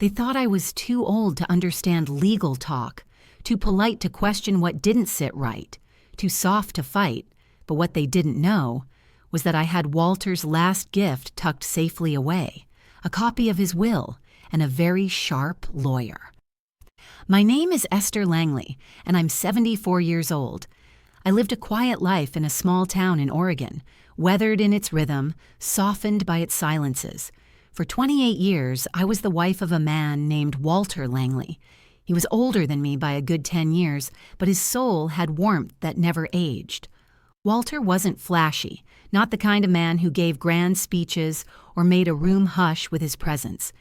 They thought I was too old to understand legal talk, too polite to question what didn't sit right, too soft to fight, but what they didn't know was that I had Walter's last gift tucked safely away, a copy of his will, and a very sharp lawyer. My name is Esther Langley, and I'm 74 years old. I lived a quiet life in a small town in Oregon, weathered in its rhythm, softened by its silences. For 28 years, I was the wife of a man named Walter Langley. He was older than me by a good 10 years, but his soul had warmth that never aged. Walter wasn't flashy, not the kind of man who gave grand speeches or made a room hush with his presence.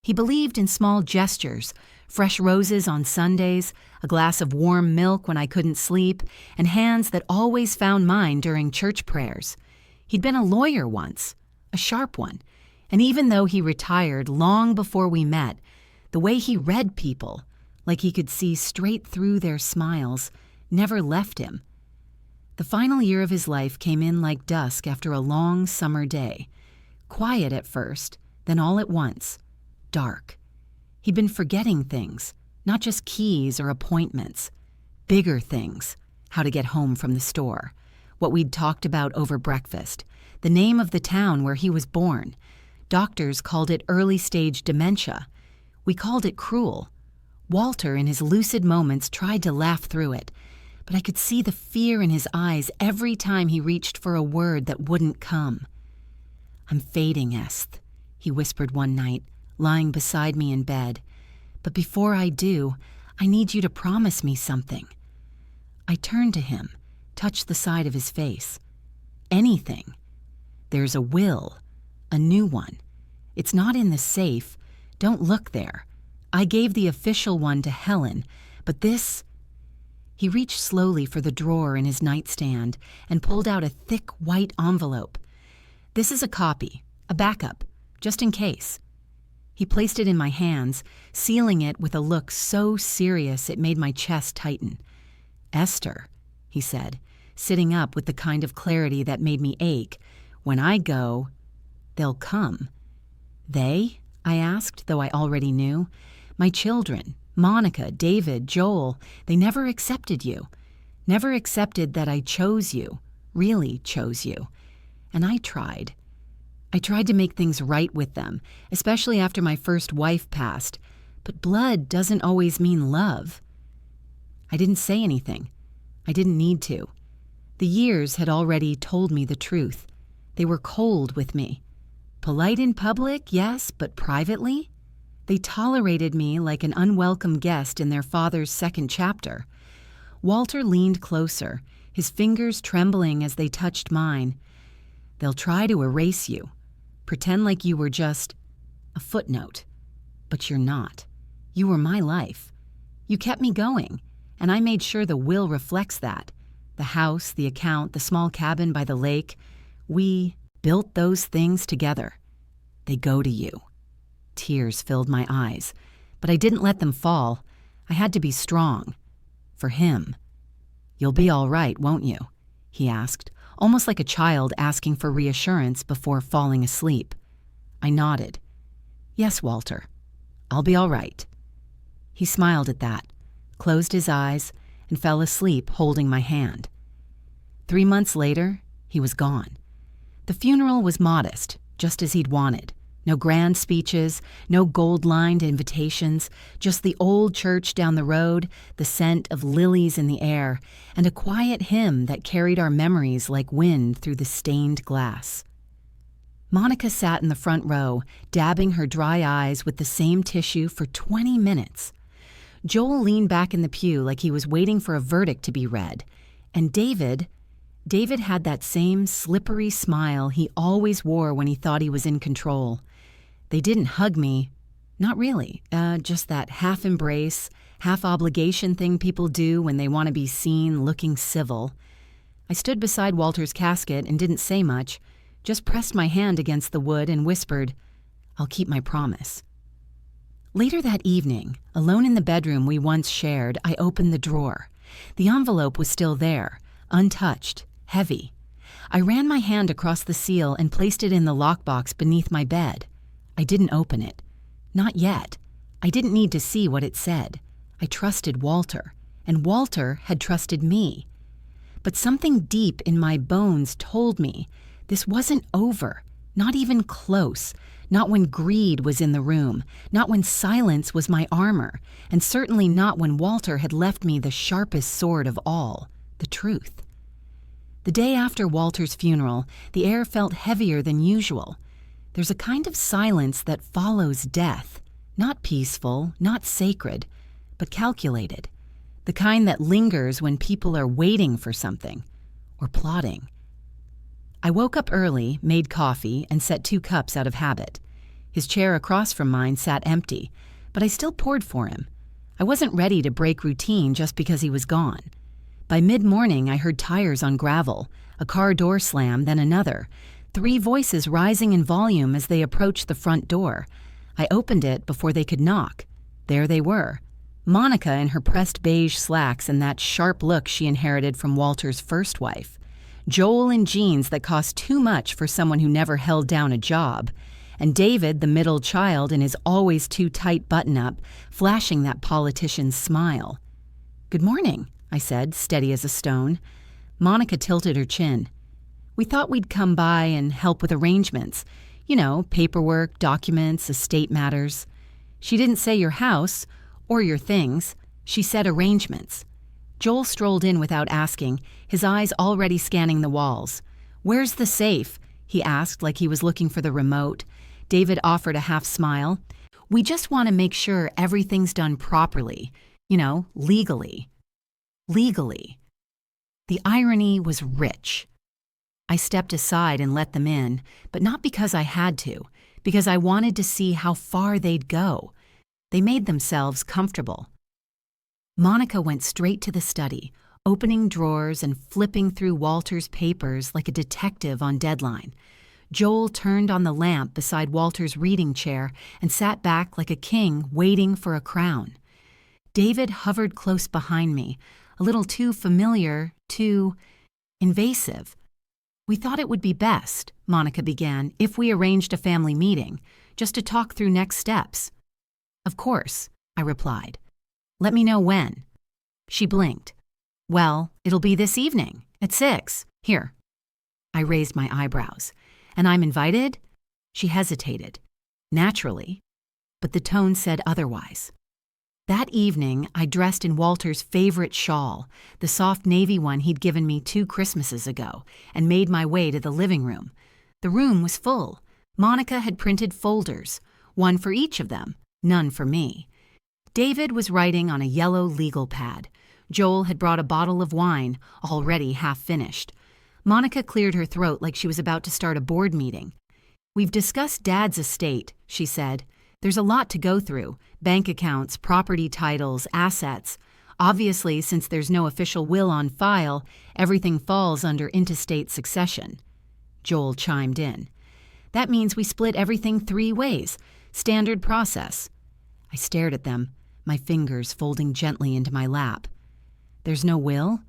He believed in small gestures, fresh roses on Sundays, a glass of warm milk when I couldn't sleep, and hands that always found mine during church prayers. He'd been a lawyer once, a sharp one. And even though he retired long before we met, the way he read people, like he could see straight through their smiles, never left him. The final year of his life came in like dusk after a long summer day. Quiet at first, then all at once, dark. He'd been forgetting things, not just keys or appointments. Bigger things, how to get home from the store, what we'd talked about over breakfast, the name of the town where he was born. Doctors called it early-stage dementia. We called it cruel. Walter, in his lucid moments, tried to laugh through it, but I could see the fear in his eyes every time he reached for a word that wouldn't come. "I'm fading, Est," he whispered one night, lying beside me in bed. "But before I do, I need you to promise me something." I turned to him, touched the side of his face. "Anything. There's a will. A new one. It's not in the safe. Don't look there. I gave the official one to Helen, but this—" He reached slowly for the drawer in his nightstand and pulled out a thick white envelope. "This is a copy, a backup, just in case." He placed it in my hands, sealing it with a look so serious it made my chest tighten. "Esther," he said, sitting up with the kind of clarity that made me ache, "when I go, they'll come." "They?" I asked, though I already knew. "My children, Monica, David, Joel, they never accepted you. Never accepted that I chose you, really chose you. And I tried. I tried to make things right with them, especially after my first wife passed. But blood doesn't always mean love." I didn't say anything. I didn't need to. The years had already told me the truth. They were cold with me. Polite in public, yes, but privately? They tolerated me like an unwelcome guest in their father's second chapter. Walter leaned closer, his fingers trembling as they touched mine. "They'll try to erase you. Pretend like you were just a footnote. But you're not. You were my life. You kept me going, and I made sure the will reflects that. The house, the account, the small cabin by the lake. We built those things together. They go to you." Tears filled my eyes, but I didn't let them fall. I had to be strong. For him. "You'll be all right, won't you?" he asked, almost like a child asking for reassurance before falling asleep. I nodded. "Yes, Walter. I'll be all right." He smiled at that, closed his eyes, and fell asleep holding my hand. 3 months later, he was gone. The funeral was modest, just as he'd wanted. No grand speeches, no gold-lined invitations, just the old church down the road, the scent of lilies in the air, and a quiet hymn that carried our memories like wind through the stained glass. Monica sat in the front row, dabbing her dry eyes with the same tissue for 20 minutes. Joel leaned back in the pew like he was waiting for a verdict to be read. And David had that same slippery smile he always wore when he thought he was in control. They didn't hug me. Not really. Just that half embrace, half obligation thing people do when they want to be seen looking civil. I stood beside Walter's casket and didn't say much, just pressed my hand against the wood and whispered, "I'll keep my promise." Later that evening, alone in the bedroom we once shared, I opened the drawer. The envelope was still there, untouched, heavy. I ran my hand across the seal and placed it in the lockbox beneath my bed. I didn't open it. Not yet. I didn't need to see what it said. I trusted Walter, and Walter had trusted me. But something deep in my bones told me this wasn't over, not even close, not when greed was in the room, not when silence was my armor, and certainly not when Walter had left me the sharpest sword of all, the truth. The day after Walter's funeral, the air felt heavier than usual. There's a kind of silence that follows death, not peaceful, not sacred, but calculated, the kind that lingers when people are waiting for something or plotting. I woke up early, made coffee, and set 2 cups out of habit. His chair across from mine sat empty, but I still poured for him. I wasn't ready to break routine just because he was gone. By mid-morning, I heard tires on gravel, a car door slam, then another, 3 voices rising in volume as they approached the front door. I opened it before they could knock. There they were. Monica in her pressed beige slacks and that sharp look she inherited from Walter's first wife. Joel in jeans that cost too much for someone who never held down a job. And David, the middle child, in his always too tight button-up, flashing that politician's smile. "Good morning," I said, steady as a stone. Monica tilted her chin. "We thought we'd come by and help with arrangements. You know, paperwork, documents, estate matters." She didn't say your house or your things. She said arrangements. Joel strolled in without asking, his eyes already scanning the walls. "Where's the safe?" he asked like he was looking for the remote. David offered a half smile. "We just want to make sure everything's done properly. You know, legally." Legally. The irony was rich. I stepped aside and let them in, but not because I had to, because I wanted to see how far they'd go. They made themselves comfortable. Monica went straight to the study, opening drawers and flipping through Walter's papers like a detective on deadline. Joel turned on the lamp beside Walter's reading chair and sat back like a king waiting for a crown. David hovered close behind me, a little too familiar, too invasive. "We thought it would be best," Monica began, "if we arranged a family meeting, just to talk through next steps." "Of course," I replied. "Let me know when." She blinked. "Well, it'll be this evening, at 6. Here." I raised my eyebrows. "And I'm invited?" She hesitated. Naturally. But the tone said otherwise. That evening, I dressed in Walter's favorite shawl, the soft navy one he'd given me 2 Christmases ago, and made my way to the living room. The room was full. Monica had printed folders, one for each of them, none for me. David was writing on a yellow legal pad. Joel had brought a bottle of wine, already half finished. Monica cleared her throat like she was about to start a board meeting. "We've discussed Dad's estate," she said. "There's a lot to go through. Bank accounts, property titles, assets. Obviously, since there's no official will on file, everything falls under intestate succession." Joel chimed in. "That means we split everything 3 ways. Standard process." I stared at them, my fingers folding gently into my lap. "There's no will?"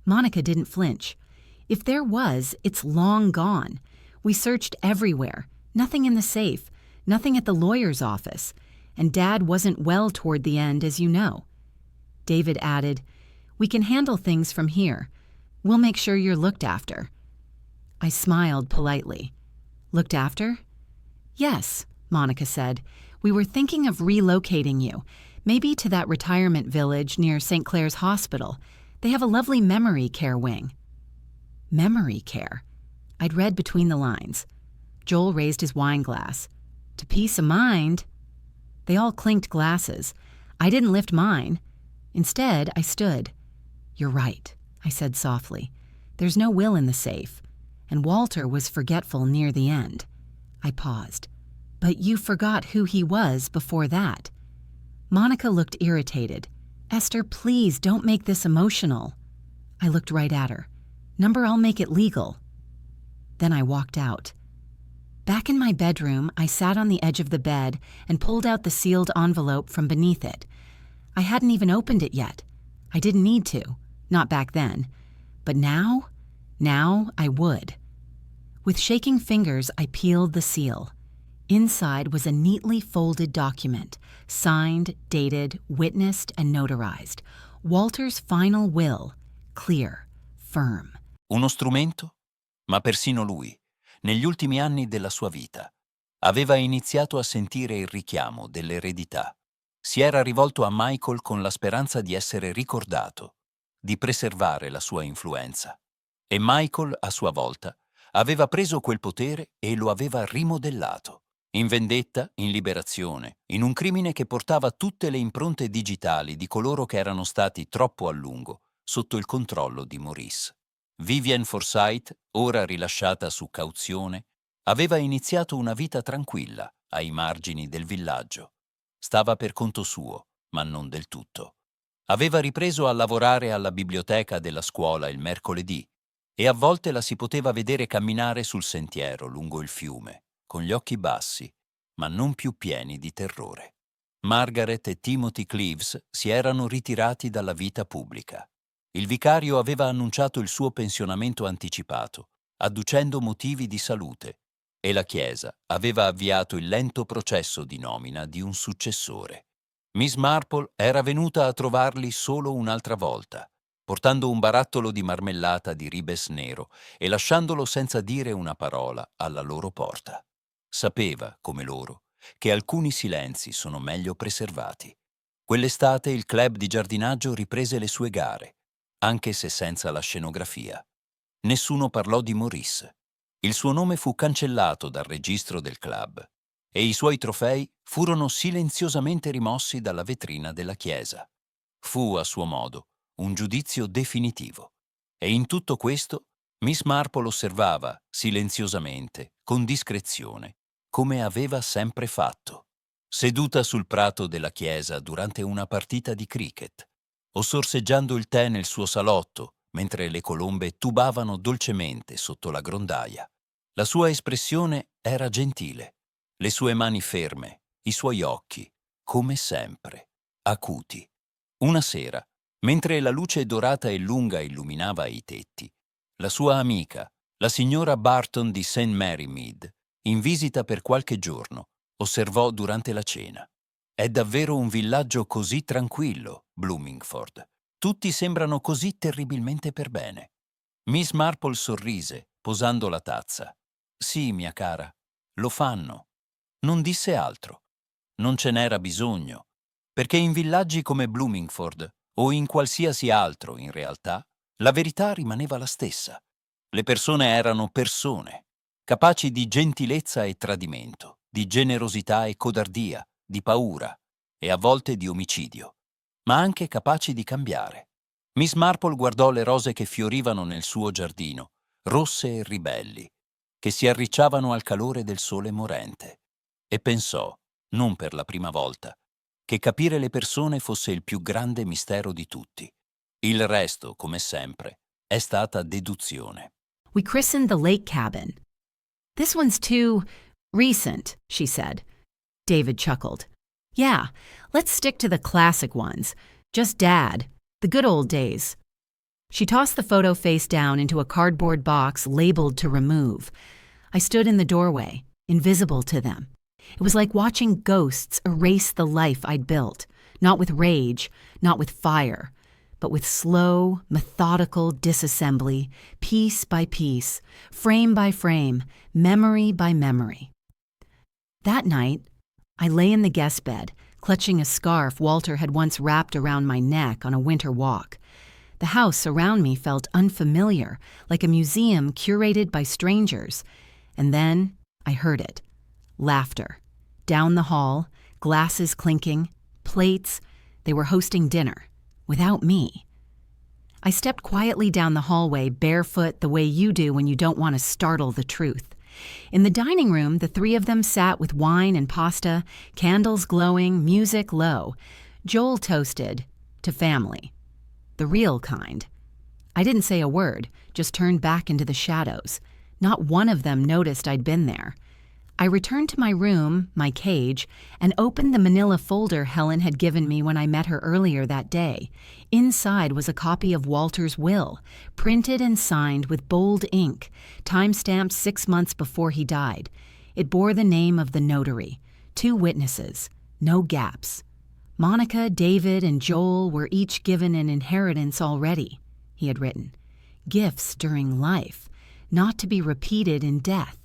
Monica didn't flinch. "If there was, it's long gone. We searched everywhere. Nothing in the safe. Nothing at the lawyer's office. And Dad wasn't well toward the end, as you know." David added, "We can handle things from here. We'll make sure you're looked after." I smiled politely. "Looked after?" "Yes," Monica said. "We were thinking of relocating you, maybe to that retirement village near St. Clair's Hospital. They have a lovely memory care wing." Memory care? I'd read between the lines. Joel raised his wine glass. "To peace of mind." They all clinked glasses. I didn't lift mine. Instead, I stood. "You're right," I said softly. "There's no will in the safe. And Walter was forgetful near the end." I paused. "But you forgot who he was before that." Monica looked irritated. "Esther, please don't make this emotional." I looked right at her. "Number, I'll make it legal." Then I walked out. Back in my bedroom, I sat on the edge of the bed and pulled out the sealed envelope from beneath it. I hadn't even opened it yet. I didn't need to, not back then. But now I would. With shaking fingers, I peeled the seal. Inside was a neatly folded document, signed, dated, witnessed, and notarized. Walter's final will, clear, firm. Uno strumento? Ma persino lui, negli ultimi anni della sua vita, aveva iniziato a sentire il richiamo dell'eredità. Si era rivolto a Michael con la speranza di essere ricordato, di preservare la sua influenza. E Michael, a sua volta, aveva preso quel potere e lo aveva rimodellato. In vendetta, in liberazione, in un crimine che portava tutte le impronte digitali di coloro che erano stati troppo a lungo sotto il controllo di Maurice. Vivian Forsyth, ora rilasciata su cauzione, aveva iniziato una vita tranquilla ai margini del villaggio. Stava per conto suo, ma non del tutto. Aveva ripreso a lavorare alla biblioteca della scuola il mercoledì e a volte la si poteva vedere camminare sul sentiero lungo il fiume, con gli occhi bassi, ma non più pieni di terrore. Margaret e Timothy Cleaves si erano ritirati dalla vita pubblica. Il vicario aveva annunciato il suo pensionamento anticipato, adducendo motivi di salute, e la Chiesa aveva avviato il lento processo di nomina di un successore. Miss Marple era venuta a trovarli solo un'altra volta, portando un barattolo di marmellata di ribes nero e lasciandolo senza dire una parola alla loro porta. Sapeva, come loro, che alcuni silenzi sono meglio preservati. Quell'estate il club di giardinaggio riprese le sue gare, anche se senza la scenografia. Nessuno parlò di Maurice. Il suo nome fu cancellato dal registro del club e i suoi trofei furono silenziosamente rimossi dalla vetrina della chiesa. Fu, a suo modo, un giudizio definitivo. E in tutto questo Miss Marple osservava, silenziosamente, con discrezione, come aveva sempre fatto. Seduta sul prato della chiesa durante una partita di cricket, o sorseggiando il tè nel suo salotto, mentre le colombe tubavano dolcemente sotto la grondaia. La sua espressione era gentile, le sue mani ferme, i suoi occhi, come sempre, acuti. Una sera, mentre la luce dorata e lunga illuminava i tetti, la sua amica, la signora Barton di St. Mary Mead, in visita per qualche giorno, osservò durante la cena. È davvero un villaggio così tranquillo, Bloomingford. Tutti sembrano così terribilmente per bene. Miss Marple sorrise, posando la tazza. Sì, mia cara, lo fanno. Non disse altro. Non ce n'era bisogno, perché in villaggi come Bloomingford, o in qualsiasi altro in realtà, la verità rimaneva la stessa. Le persone erano persone, capaci di gentilezza e tradimento, di generosità e codardia, di paura e a volte di omicidio, ma anche capaci di cambiare. Miss Marple guardò le rose che fiorivano nel suo giardino, rosse e ribelli, che si arricciavano al calore del sole morente, e pensò, non per la prima volta, che capire le persone fosse il più grande mistero di tutti. Il resto, come sempre, è stata deduzione. We christened the lake cabin. This one's too recent, she said. David chuckled. Yeah, let's stick to the classic ones. Just Dad, the good old days. She tossed the photo face down into a cardboard box labeled to remove. I stood in the doorway, invisible to them. It was like watching ghosts erase the life I'd built, not with rage, not with fire, but with slow, methodical disassembly, piece by piece, frame by frame, memory by memory. That night, I lay in the guest bed, clutching a scarf Walter had once wrapped around my neck on a winter walk. The house around me felt unfamiliar, like a museum curated by strangers. And then I heard it. Laughter. Down the hall, glasses clinking, plates. They were hosting dinner. Without me. I stepped quietly down the hallway, barefoot the way you do when you don't want to startle the truth. In the dining room, the three of them sat with wine and pasta, candles glowing, music low. Joel toasted to family. The real kind. I didn't say a word, just turned back into the shadows. Not one of them noticed I'd been there. I returned to my room, my cage, and opened the manila folder Helen had given me when I met her earlier that day. Inside was a copy of Walter's will, printed and signed with bold ink, time-stamped 6 months before he died. It bore the name of the notary, 2 witnesses, no gaps. Monica, David, and Joel were each given an inheritance already, he had written. Gifts during life, not to be repeated in death.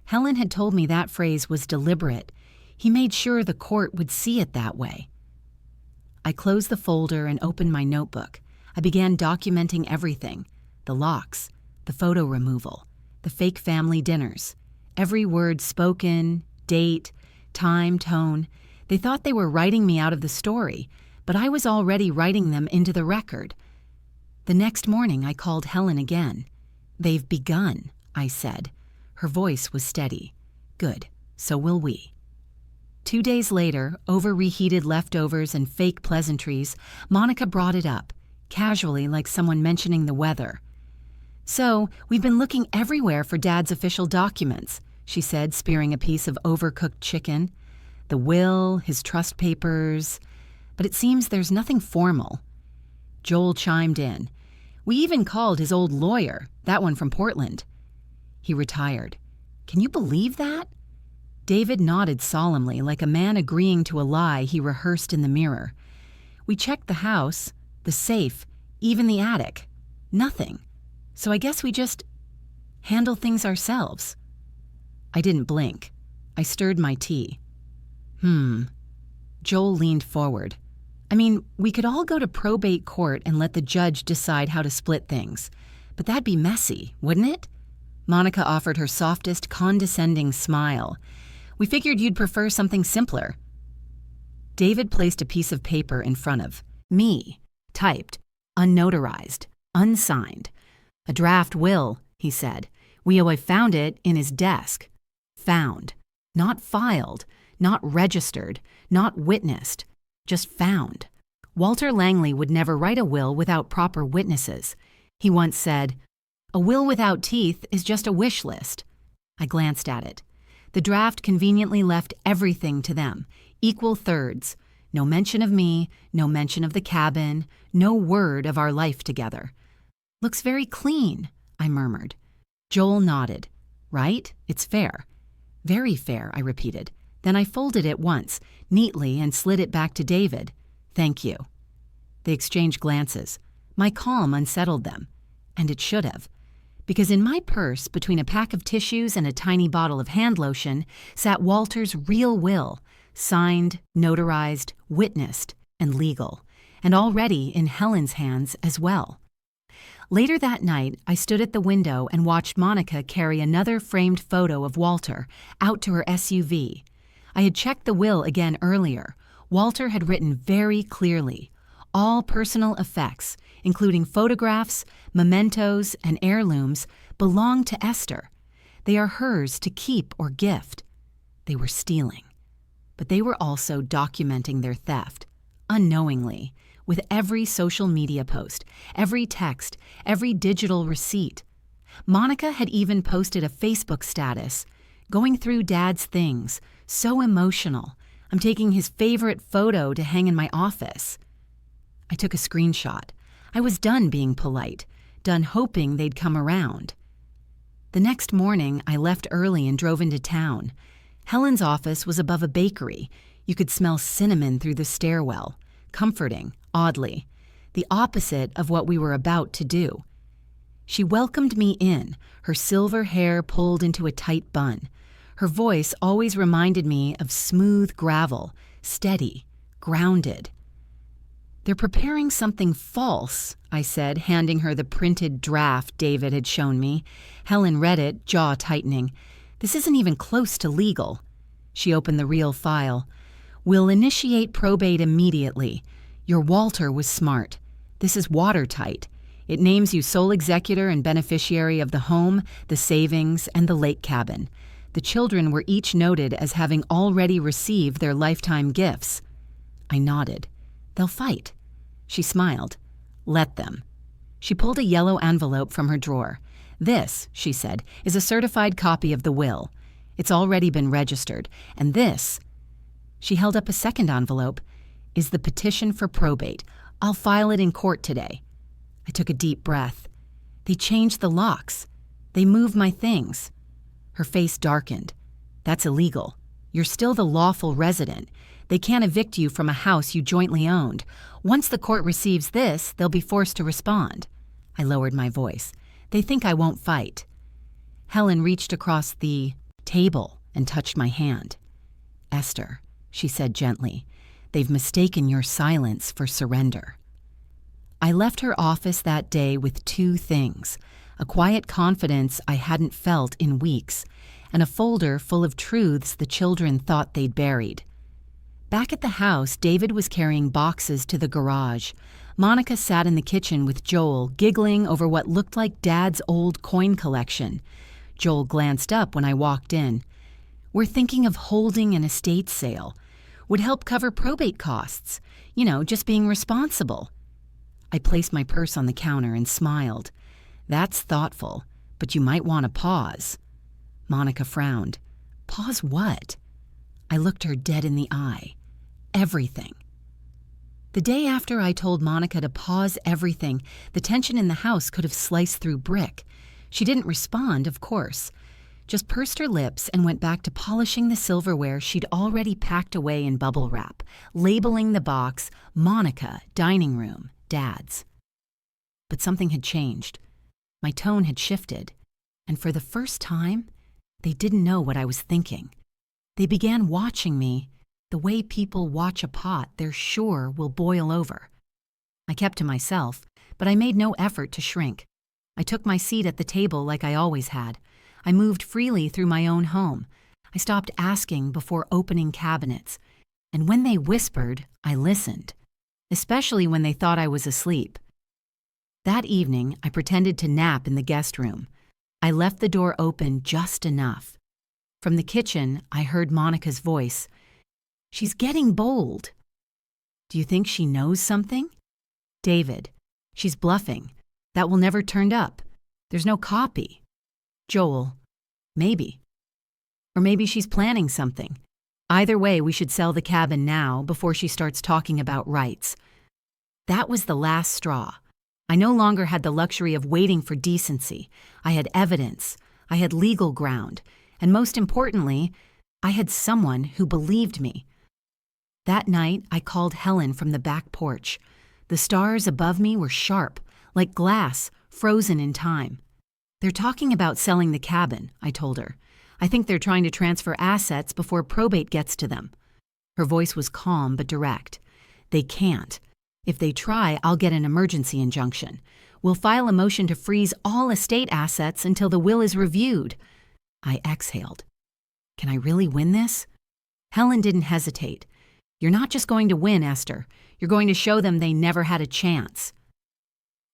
Helen had told me that phrase was deliberate. He made sure the court would see it that way. I closed the folder and opened my notebook. I began documenting everything: the locks, the photo removal, the fake family dinners, every word spoken, date, time, tone. They thought they were writing me out of the story, but I was already writing them into the record. The next morning I called Helen again. "They've begun," I said. Her voice was steady. "Good, so will we." 2 days later, over reheated leftovers and fake pleasantries, Monica brought it up, casually like someone mentioning the weather. "So, we've been looking everywhere for Dad's official documents," she said, spearing a piece of overcooked chicken. "The will, his trust papers, but it seems there's nothing formal." Joel chimed in. "We even called his old lawyer, that one from Portland." He retired. "Can you believe that?" David nodded solemnly, like a man agreeing to a lie he rehearsed in the mirror. "We checked the house, the safe, even the attic. Nothing. So I guess we just handle things ourselves." I didn't blink. I stirred my tea. Joel leaned forward. "I mean, we could all go to probate court and let the judge decide how to split things. But that'd be messy, wouldn't it?" Monica offered her softest, condescending smile. "We figured you'd prefer something simpler." David placed a piece of paper in front of me, typed, unnotarized, unsigned. "A draft will," he said. "We found it in his desk." Found. Not filed, not registered, not witnessed. Just found. Walter Langley would never write a will without proper witnesses. He once said, "A will without teeth is just a wish list." I glanced at it. The draft conveniently left everything to them, equal thirds. No mention of me, no mention of the cabin, no word of our life together. "Looks very clean," I murmured. Joel nodded. "Right? It's fair." "Very fair," I repeated. Then I folded it once, neatly, and slid it back to David. "Thank you." They exchanged glances. My calm unsettled them. And it should have. Because in my purse, between a pack of tissues and a tiny bottle of hand lotion, sat Walter's real will, signed, notarized, witnessed, and legal, and already in Helen's hands as well. Later that night, I stood at the window and watched Monica carry another framed photo of Walter out to her SUV. I had checked the will again earlier. Walter had written very clearly, "All personal effects, including photographs, mementos, and heirlooms, belong to Esther. They are hers to keep or gift." They were stealing. But they were also documenting their theft, unknowingly, with every social media post, every text, every digital receipt. Monica had even posted a Facebook status, "Going through Dad's things, so emotional. I'm taking his favorite photo to hang in my office." I took a screenshot. I was done being polite, done hoping they'd come around. The next morning, I left early and drove into town. Helen's office was above a bakery. You could smell cinnamon through the stairwell. Comforting, oddly. The opposite of what we were about to do. She welcomed me in, her silver hair pulled into a tight bun. Her voice always reminded me of smooth gravel, steady, grounded. "They're preparing something false," I said, handing her the printed draft David had shown me. Helen read it, jaw tightening. "This isn't even close to legal." She opened the real file. "We'll initiate probate immediately. Your Walter was smart. This is watertight. It names you sole executor and beneficiary of the home, the savings, and the lake cabin. The children were each noted as having already received their lifetime gifts." I nodded. "They'll fight." She smiled. "Let them." She pulled a yellow envelope from her drawer. "This," she said, "is a certified copy of the will. It's already been registered. And this," she held up a second envelope, "is the petition for probate. I'll file it in court today." I took a deep breath. "They changed the locks. They moved my things." Her face darkened. That's illegal. You're still the lawful resident. They can't evict you from a house you jointly owned. Once the court receives this, they'll be forced to respond. I lowered my voice. They think I won't fight. Helen reached across the table and touched my hand. Esther, she said gently, they've mistaken your silence for surrender. I left her office that day with two things: a quiet confidence I hadn't felt in weeks, and a folder full of truths the children thought they'd buried. Back at the house, David was carrying boxes to the garage. Monica sat in the kitchen with Joel, giggling over what looked like Dad's old coin collection. Joel glanced up when I walked in. We're thinking of holding an estate sale. Would help cover probate costs. Just being responsible. I placed my purse on the counter and smiled. That's thoughtful, but you might want to pause. Monica frowned. Pause what? I looked her dead in the eye. Everything. The day after I told Monica to pause everything, the tension in the house could have sliced through brick. She didn't respond, of course. Just pursed her lips and went back to polishing the silverware she'd already packed away in bubble wrap, labeling the box Monica, dining room, Dad's. But something had changed. My tone had shifted, and for the first time, they didn't know what I was thinking. They began watching me the way people watch a pot they're sure will boil over. I kept to myself, but I made no effort to shrink. I took my seat at the table like I always had. I moved freely through my own home. I stopped asking before opening cabinets. And when they whispered, I listened, especially when they thought I was asleep. That evening, I pretended to nap in the guest room. I left the door open just enough. From the kitchen, I heard Monica's voice. She's getting bold. Do you think she knows something? David, she's bluffing. That will never turn up. There's no copy. Joel, maybe. Or maybe she's planning something. Either way, we should sell the cabin now before she starts talking about rights. That was the last straw. I no longer had the luxury of waiting for decency. I had evidence. I had legal ground. And most importantly, I had someone who believed me. That night, I called Helen from the back porch. The stars above me were sharp, like glass, frozen in time. They're talking about selling the cabin, I told her. I think they're trying to transfer assets before probate gets to them. Her voice was calm but direct. They can't. If they try, I'll get an emergency injunction. We'll file a motion to freeze all estate assets until the will is reviewed. I exhaled. Can I really win this? Helen didn't hesitate. You're not just going to win, Esther. You're going to show them they never had a chance.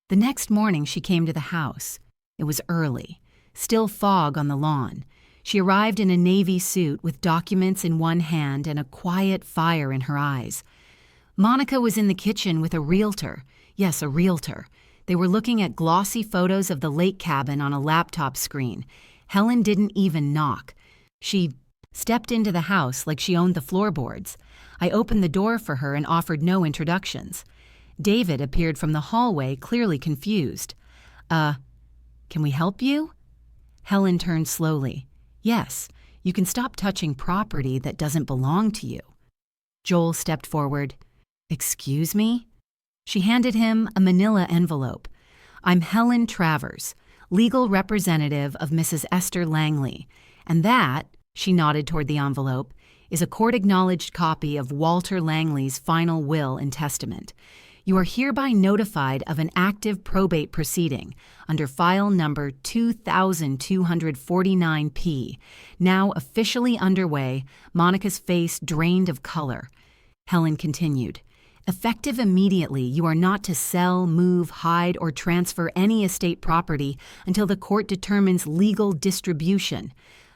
The next morning, she came to the house. It was early, still fog on the lawn. She arrived in a navy suit with documents in one hand and a quiet fire in her eyes. Monica was in the kitchen with a realtor. Yes, a realtor. They were looking at glossy photos of the lake cabin on a laptop screen. Helen didn't even knock. She stepped into the house like she owned the floorboards. I opened the door for her and offered no introductions. David appeared from the hallway, clearly confused. Can we help you? Helen turned slowly. Yes, you can stop touching property that doesn't belong to you. Joel stepped forward. Excuse me? She handed him a manila envelope. I'm Helen Travers, legal representative of Mrs. Esther Langley, and that, she nodded toward the envelope, is a court-acknowledged copy of Walter Langley's final will and testament. You are hereby notified of an active probate proceeding under file number 2249P, now officially underway. Monica's face drained of color. Helen continued. Effective immediately, you are not to sell, move, hide, or transfer any estate property until the court determines legal distribution.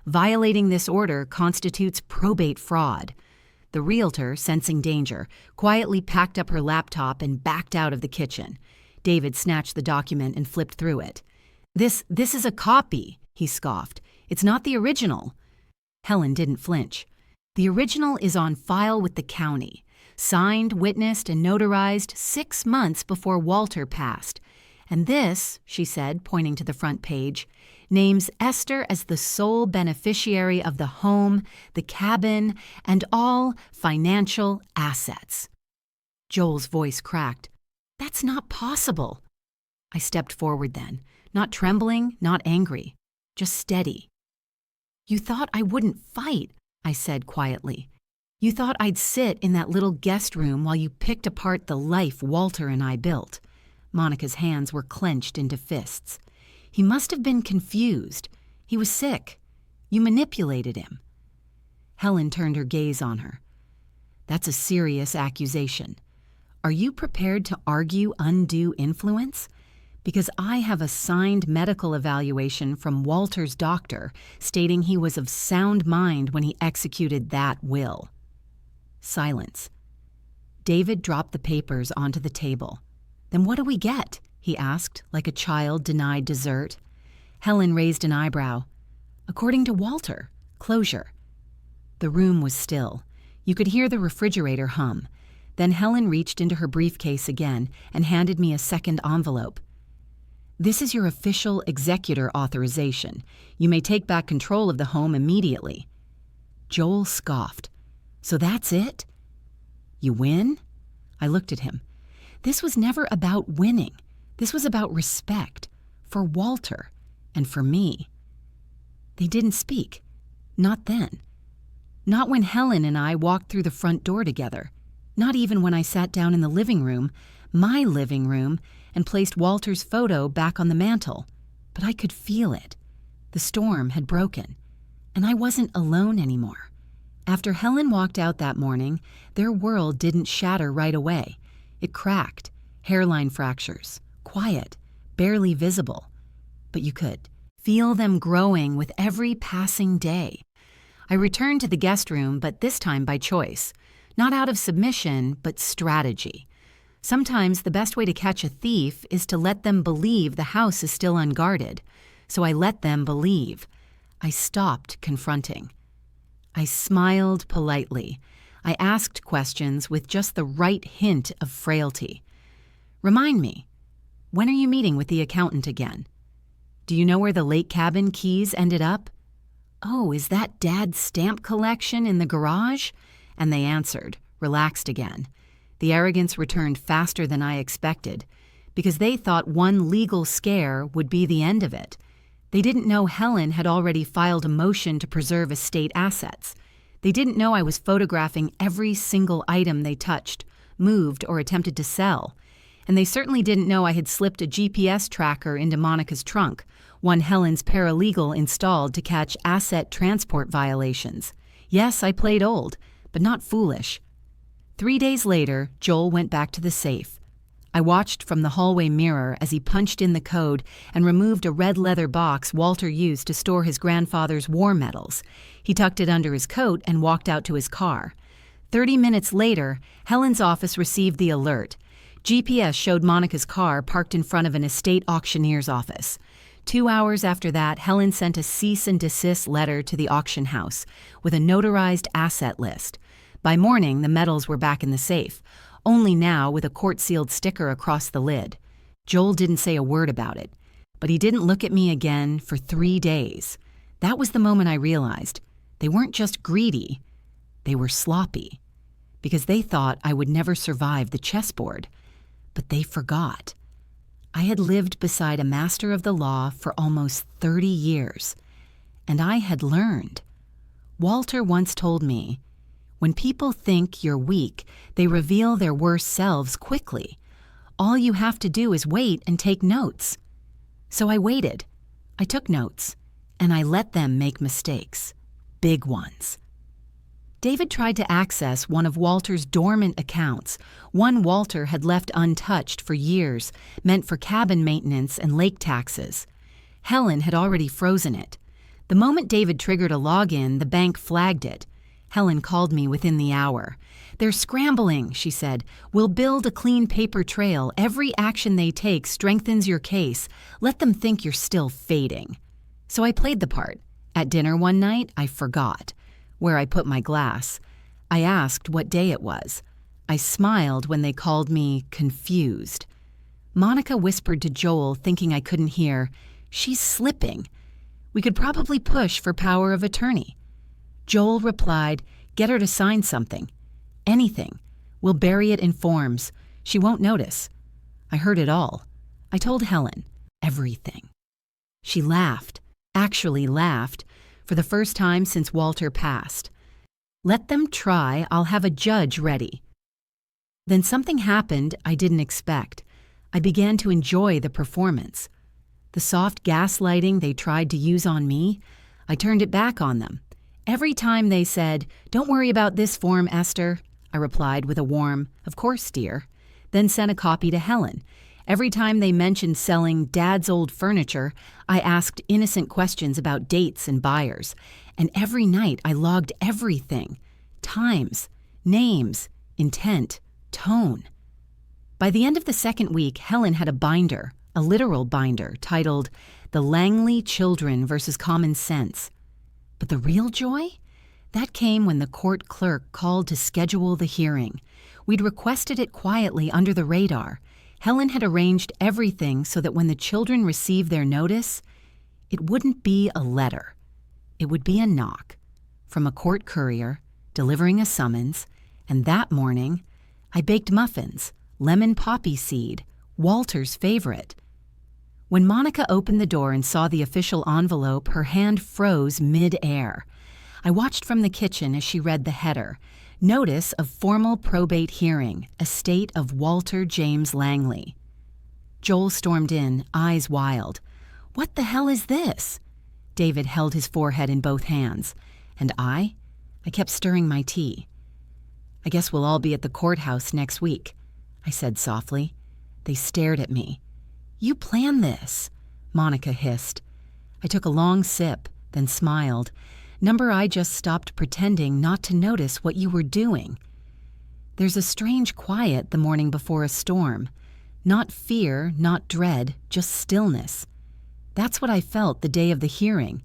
Violating this order constitutes probate fraud. The realtor, sensing danger, quietly packed up her laptop and backed out of the kitchen. David snatched the document and flipped through it. This is a copy, he scoffed. It's not the original. Helen didn't flinch. The original is on file with the county, signed, witnessed, and notarized 6 months before Walter passed. And this, she said, pointing to the front page, names Esther as the sole beneficiary of the home, the cabin, and all financial assets. Joel's voice cracked. That's not possible. I stepped forward then, not trembling, not angry, just steady. You thought I wouldn't fight, I said quietly. You thought I'd sit in that little guest room while you picked apart the life Walter and I built. Monica's hands were clenched into fists. He must have been confused. He was sick. You manipulated him. Helen turned her gaze on her. That's a serious accusation. Are you prepared to argue undue influence? Because I have a signed medical evaluation from Walter's doctor stating he was of sound mind when he executed that will. Silence. David dropped the papers onto the table. Then what do we get? He asked, like a child denied dessert. Helen raised an eyebrow. According to Walter, closure. The room was still. You could hear the refrigerator hum. Then Helen reached into her briefcase again and handed me a second envelope. This is your official executor authorization. You may take back control of the home immediately. Joel scoffed. So that's it? You win? I looked at him. This was never about winning. This was about respect. For Walter. And for me. They didn't speak. Not then. Not when Helen and I walked through the front door together. Not even when I sat down in the living room, my living room, and placed Walter's photo back on the mantel. But I could feel it. The storm had broken. And I wasn't alone anymore. After Helen walked out that morning, their world didn't shatter right away. It cracked, hairline fractures, quiet, barely visible. But you could feel them growing with every passing day. I returned to the guest room, but this time by choice. Not out of submission, but strategy. Sometimes the best way to catch a thief is to let them believe the house is still unguarded. So I let them believe. I stopped confronting. I smiled politely. I asked questions with just the right hint of frailty. Remind me, when are you meeting with the accountant again? Do you know where the lake cabin keys ended up? Oh, is that Dad's stamp collection in the garage? And they answered, relaxed again. The arrogance returned faster than I expected, because they thought one legal scare would be the end of it. They didn't know Helen had already filed a motion to preserve estate assets. They didn't know I was photographing every single item they touched, moved, or attempted to sell. And they certainly didn't know I had slipped a GPS tracker into Monica's trunk, one Helen's paralegal installed to catch asset transport violations. Yes, I played old, but not foolish. 3 days later, Joel went back to the safe. I watched from the hallway mirror as he punched in the code and removed a red leather box Walter used to store his grandfather's war medals. He tucked it under his coat and walked out to his car. 30 minutes later, Helen's office received the alert. GPS showed Monica's car parked in front of an estate auctioneer's office. 2 hours after that, Helen sent a cease and desist letter to the auction house with a notarized asset list. By morning, the medals were back in the safe, only now with a court-sealed sticker across the lid. Joel didn't say a word about it, but he didn't look at me again for 3 days. That was the moment I realized they weren't just greedy, they were sloppy, because they thought I would never survive the chessboard. But they forgot. I had lived beside a master of the law for almost 30 years, and I had learned. Walter once told me, when people think you're weak, they reveal their worst selves quickly. All you have to do is wait and take notes. So I waited. I took notes, and I let them make mistakes. Big ones. David tried to access one of Walter's dormant accounts, one Walter had left untouched for years, meant for cabin maintenance and lake taxes. Helen had already frozen it. The moment David triggered a login, the bank flagged it. Helen called me within the hour. They're scrambling, she said. We'll build a clean paper trail. Every action they take strengthens your case. Let them think you're still fading. So I played the part. At dinner one night, I forgot where I put my glass. I asked what day it was. I smiled when they called me confused. Monica whispered to Joel, thinking I couldn't hear, "She's slipping. We could probably push for power of attorney." Joel replied, "Get her to sign something. Anything. We'll bury it in forms. She won't notice." I heard it all. I told Helen everything. She laughed, actually laughed, for the first time since Walter passed. "Let them try. I'll have a judge ready." Then something happened I didn't expect. I began to enjoy the performance. The soft gaslighting they tried to use on me, I turned it back on them. Every time they said, "Don't worry about this form, Esther," I replied with a warm, "Of course, dear," then sent a copy to Helen. Every time they mentioned selling Dad's old furniture, I asked innocent questions about dates and buyers. And every night I logged everything: times, names, intent, tone. By the end of the second week, Helen had a binder, a literal binder, titled "The Langley Children versus Common Sense." But the real joy? That came when the court clerk called to schedule the hearing. We'd requested it quietly under the radar. Helen had arranged everything so that when the children received their notice, it wouldn't be a letter. It would be a knock from a court courier delivering a summons, and that morning, I baked muffins, lemon poppy seed, Walter's favorite. When Monica opened the door and saw the official envelope, her hand froze mid-air. I watched from the kitchen as she read the header: "Notice of formal probate hearing, estate of Walter James Langley." Joel stormed in, eyes wild. "What the hell is this?" David held his forehead in both hands. And I kept stirring my tea. "I guess we'll all be at the courthouse next week," I said softly. They stared at me. "You planned this," Monica hissed. I took a long sip, then smiled. "Number, I just stopped pretending not to notice what you were doing." There's a strange quiet the morning before a storm. Not fear, not dread, just stillness. That's what I felt the day of the hearing.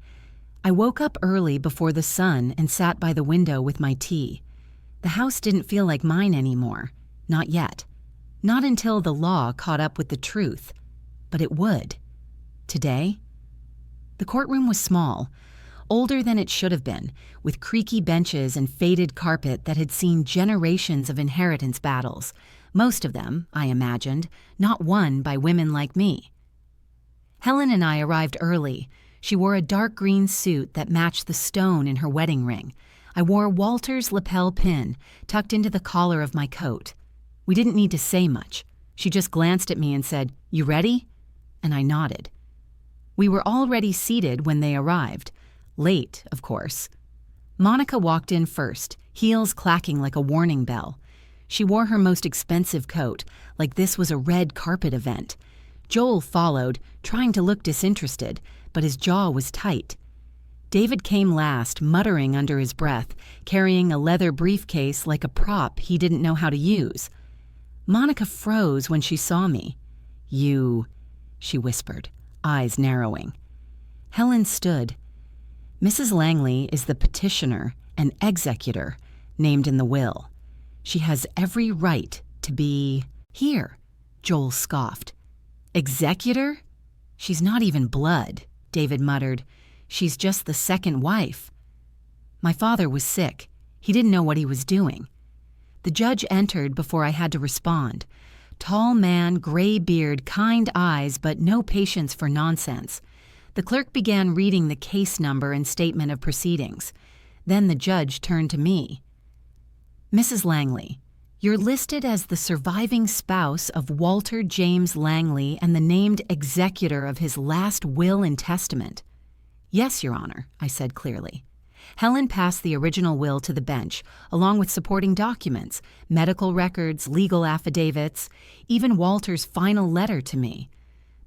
I woke up early before the sun and sat by the window with my tea. The house didn't feel like mine anymore. Not yet. Not until the law caught up with the truth. But it would. Today? The courtroom was small, older than it should have been, with creaky benches and faded carpet that had seen generations of inheritance battles, most of them, I imagined, not won by women like me. Helen and I arrived early. She wore a dark green suit that matched the stone in her wedding ring. I wore Walter's lapel pin tucked into the collar of my coat. We didn't need to say much. She just glanced at me and said, "You ready?" And I nodded. We were already seated when they arrived. Late, of course. Monica walked in first, heels clacking like a warning bell. She wore her most expensive coat, like this was a red carpet event. Joel followed, trying to look disinterested, but his jaw was tight. David came last, muttering under his breath, carrying a leather briefcase like a prop he didn't know how to use. Monica froze when she saw me. "You," she whispered, eyes narrowing. Helen stood. "Mrs. Langley is the petitioner and executor named in the will. She has every right to be here," Joel scoffed. "Executor? She's not even blood," David muttered. "She's just the second wife." My father was sick. He didn't know what he was doing. The judge entered before I had to respond. Tall man, gray beard, kind eyes, but no patience for nonsense. The clerk began reading the case number and statement of proceedings. Then the judge turned to me. "Mrs. Langley, you're listed as the surviving spouse of Walter James Langley and the named executor of his last will and testament." "Yes, Your Honor," I said clearly. Helen passed the original will to the bench, along with supporting documents, medical records, legal affidavits, even Walter's final letter to me.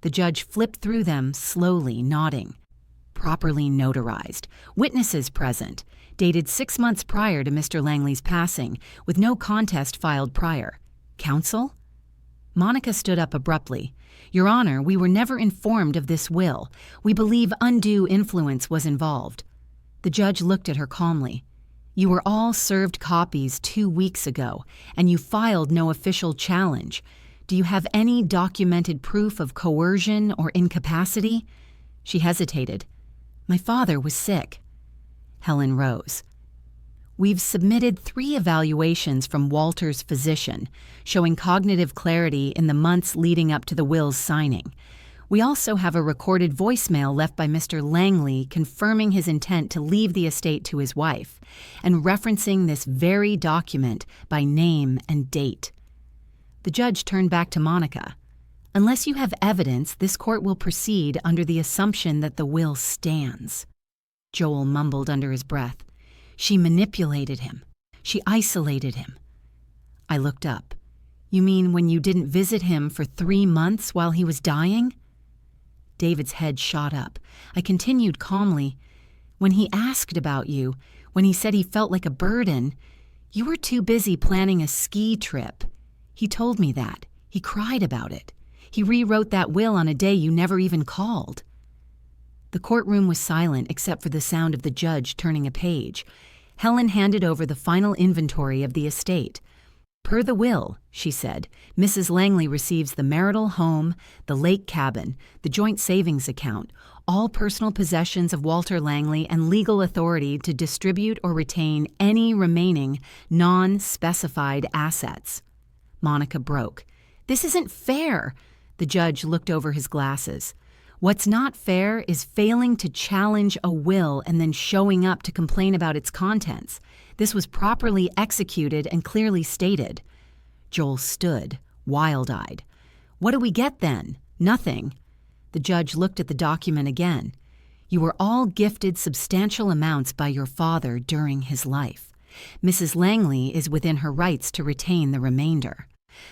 The judge flipped through them slowly, nodding. Properly notarized, witnesses present, dated 6 months prior to Mr. Langley's passing, with no contest filed prior. Counsel? Monica stood up abruptly. "Your Honor, we were never informed of this will. We believe undue influence was involved." The judge looked at her calmly. "You were all served copies 2 weeks ago, and you filed no official challenge. Do you have any documented proof of coercion or incapacity? She hesitated. My father was sick. Helen rose. We've submitted 3 evaluations from Walter's physician, showing cognitive clarity in the months leading up to the will's signing. We also have a recorded voicemail left by Mr. Langley confirming his intent to leave the estate to his wife, and referencing this very document by name and date. The judge turned back to Monica. Unless you have evidence, this court will proceed under the assumption that the will stands. Joel mumbled under his breath. She manipulated him. She isolated him. I looked up. You mean when you didn't visit him for 3 months while he was dying? David's head shot up. I continued calmly. When he asked about you, when he said he felt like a burden, you were too busy planning a ski trip. He told me that. He cried about it. He rewrote that will on a day you never even called. The courtroom was silent except for the sound of the judge turning a page. Helen handed over the final inventory of the estate. Per the will, she said, Mrs. Langley receives the marital home, the lake cabin, the joint savings account, all personal possessions of Walter Langley, and legal authority to distribute or retain any remaining non-specified assets. Monica broke. This isn't fair. The judge looked over his glasses. What's not fair is failing to challenge a will and then showing up to complain about its contents. This was properly executed and clearly stated. Joel stood, wild-eyed. What do we get then? Nothing. The judge looked at the document again. You were all gifted substantial amounts by your father during his life. Mrs. Langley is within her rights to retain the remainder.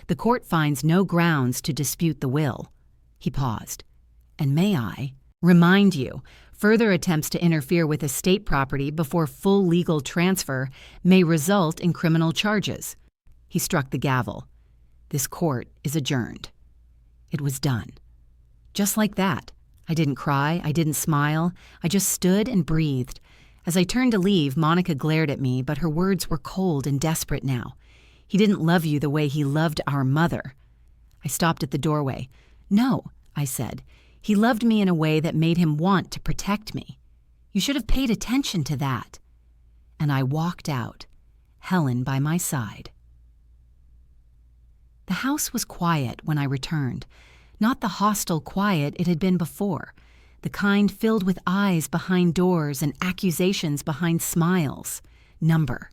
The court finds no grounds to dispute the will. He paused. And may I remind you, further attempts to interfere with estate property before full legal transfer may result in criminal charges. He struck the gavel. This court is adjourned. It was done. Just like that. I didn't cry, I didn't smile, I just stood and breathed. As I turned to leave, Monica glared at me, but her words were cold and desperate now. He didn't love you the way he loved our mother. I stopped at the doorway. No, I said. He loved me in a way that made him want to protect me. You should have paid attention to that. And I walked out, Helen by my side. The house was quiet when I returned, not the hostile quiet it had been before, the kind filled with eyes behind doors and accusations behind smiles. Number.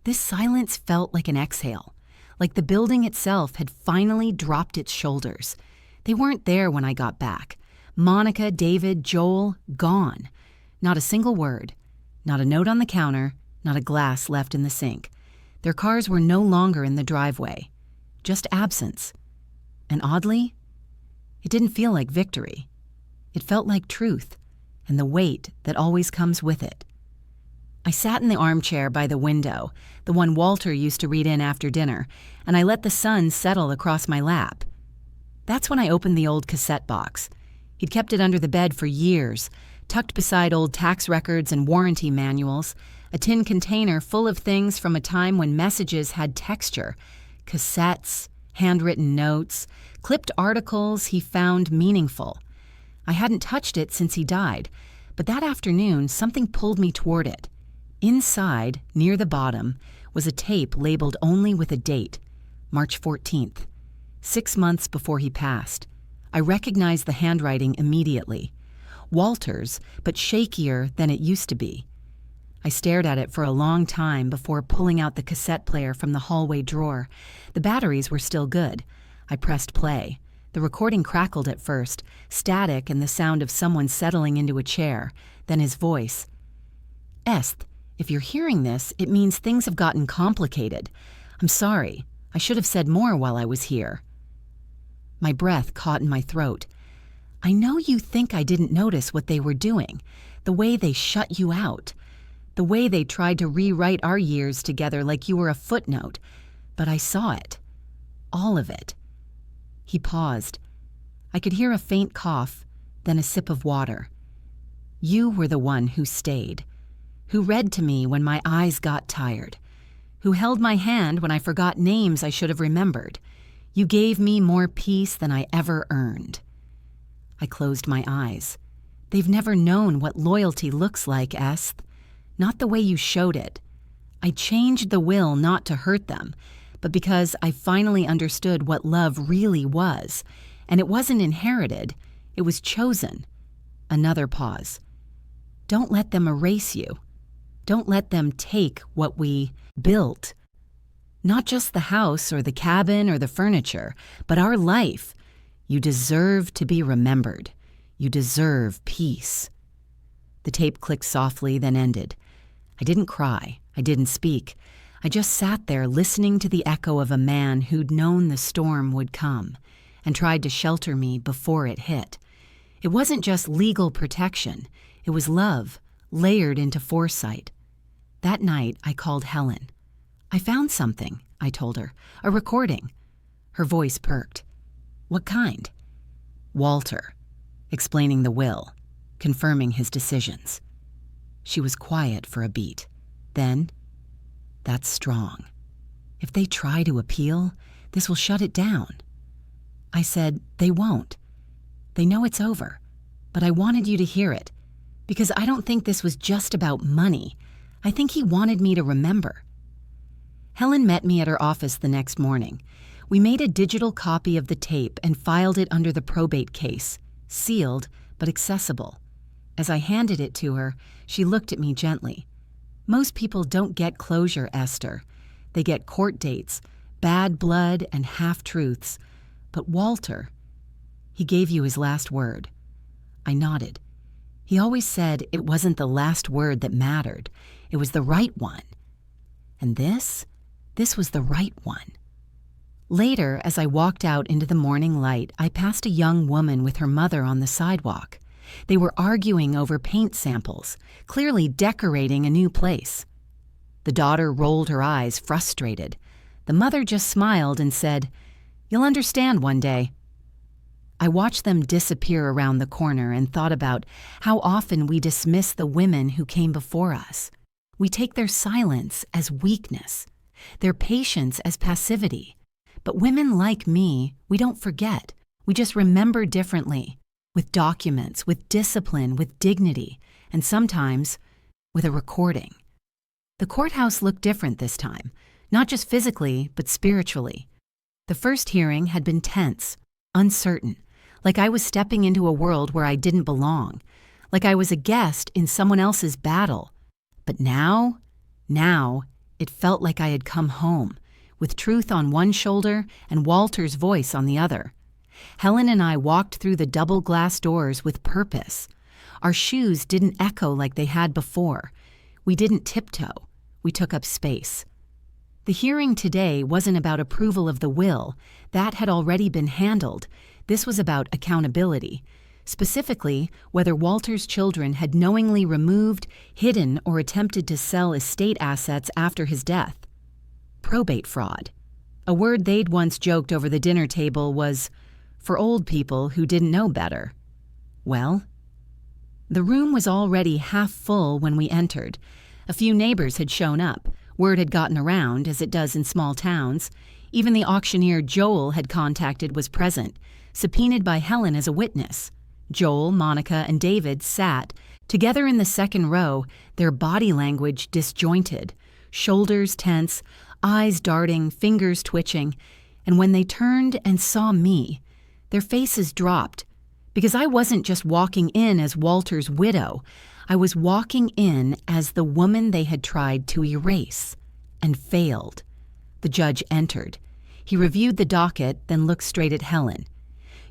This silence felt like an exhale, like the building itself had finally dropped its shoulders. They weren't there when I got back. Monica, David, Joel, gone. Not a single word. Not a note on the counter, not a glass left in the sink. Their cars were no longer in the driveway. Just absence. And oddly, it didn't feel like victory. It felt like truth, and the weight that always comes with it. I sat in the armchair by the window, the one Walter used to read in after dinner, and I let the sun settle across my lap. That's when I opened the old cassette box. He'd kept it under the bed for years, tucked beside old tax records and warranty manuals, a tin container full of things from a time when messages had texture, cassettes, handwritten notes, clipped articles he found meaningful. I hadn't touched it since he died, but that afternoon something pulled me toward it. Inside, near the bottom, was a tape labeled only with a date, March 14th, 6 months before he passed. I recognized the handwriting immediately. Walter's, but shakier than it used to be. I stared at it for a long time before pulling out the cassette player from the hallway drawer. The batteries were still good. I pressed play. The recording crackled at first, static and the sound of someone settling into a chair, then his voice. Esth, if you're hearing this, it means things have gotten complicated. I'm sorry. I should have said more while I was here. My breath caught in my throat. I know you think I didn't notice what they were doing, the way they shut you out, the way they tried to rewrite our years together like you were a footnote, but I saw it. All of it. He paused. I could hear a faint cough, then a sip of water. You were the one who stayed, who read to me when my eyes got tired, who held my hand when I forgot names I should have remembered. You gave me more peace than I ever earned." I closed my eyes. They've never known what loyalty looks like, Esth. Not the way you showed it. I changed the will not to hurt them, but because I finally understood what love really was. And it wasn't inherited, it was chosen. Another pause. Don't let them erase you. Don't let them take what we built. Not just the house or the cabin or the furniture, but our life. You deserve to be remembered. You deserve peace. The tape clicked softly, then ended. I didn't cry. I didn't speak. I just sat there listening to the echo of a man who'd known the storm would come and tried to shelter me before it hit. It wasn't just legal protection. It was love, layered into foresight. That night, I called Helen. "I found something," I told her. "A recording." Her voice perked. "What kind?" "Walter," explaining the will, confirming his decisions. She was quiet for a beat. Then, "That's strong. If they try to appeal, this will shut it down." I said, "They won't. They know it's over. But I wanted you to hear it, because I don't think this was just about money. I think he wanted me to remember." Helen met me at her office the next morning. We made a digital copy of the tape and filed it under the probate case, sealed but accessible. As I handed it to her, she looked at me gently. "Most people don't get closure, Esther. They get court dates, bad blood, and half-truths. But Walter, he gave you his last word." I nodded. He always said it wasn't the last word that mattered. It was the right one. And this was the right one. Later, as I walked out into the morning light, I passed a young woman with her mother on the sidewalk. They were arguing over paint samples, clearly decorating a new place. The daughter rolled her eyes, frustrated. The mother just smiled and said, "You'll understand one day." I watched them disappear around the corner and thought about how often we dismiss the women who came before us. We take their silence as weakness, their patience as passivity. But women like me, we don't forget. We just remember differently, with documents, with discipline, with dignity, and sometimes with a recording. The courthouse looked different this time, not just physically, but spiritually. The first hearing had been tense, uncertain, like I was stepping into a world where I didn't belong, like I was a guest in someone else's battle. But now, it felt like I had come home, with truth on one shoulder and Walter's voice on the other. Helen and I walked through the double glass doors with purpose. Our shoes didn't echo like they had before. We didn't tiptoe. We took up space. The hearing today wasn't about approval of the will. That had already been handled. This was about accountability. Specifically, whether Walter's children had knowingly removed, hidden, or attempted to sell estate assets after his death. Probate fraud. A word they'd once joked over the dinner table was for old people who didn't know better. Well, the room was already half full when we entered. A few neighbors had shown up. Word had gotten around, as it does in small towns. Even the auctioneer Joel had contacted was present, subpoenaed by Helen as a witness. Joel, Monica, and David sat, together in the second row, their body language disjointed, shoulders tense, eyes darting, fingers twitching, and when they turned and saw me, their faces dropped, because I wasn't just walking in as Walter's widow. I was walking in as the woman they had tried to erase, and failed. The judge entered. He reviewed the docket, then looked straight at Helen.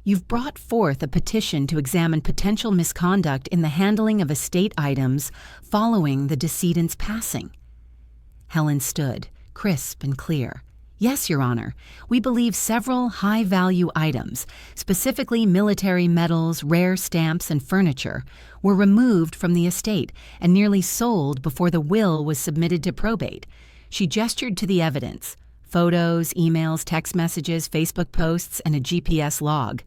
"You've brought forth a petition to examine potential misconduct in the handling of estate items following the decedent's passing." Helen stood, crisp and clear. "Yes, Your Honor. We believe several high-value items, specifically military medals, rare stamps, and furniture, were removed from the estate and nearly sold before the will was submitted to probate." She gestured to the evidence. Photos, emails, text messages, Facebook posts, and a GPS log.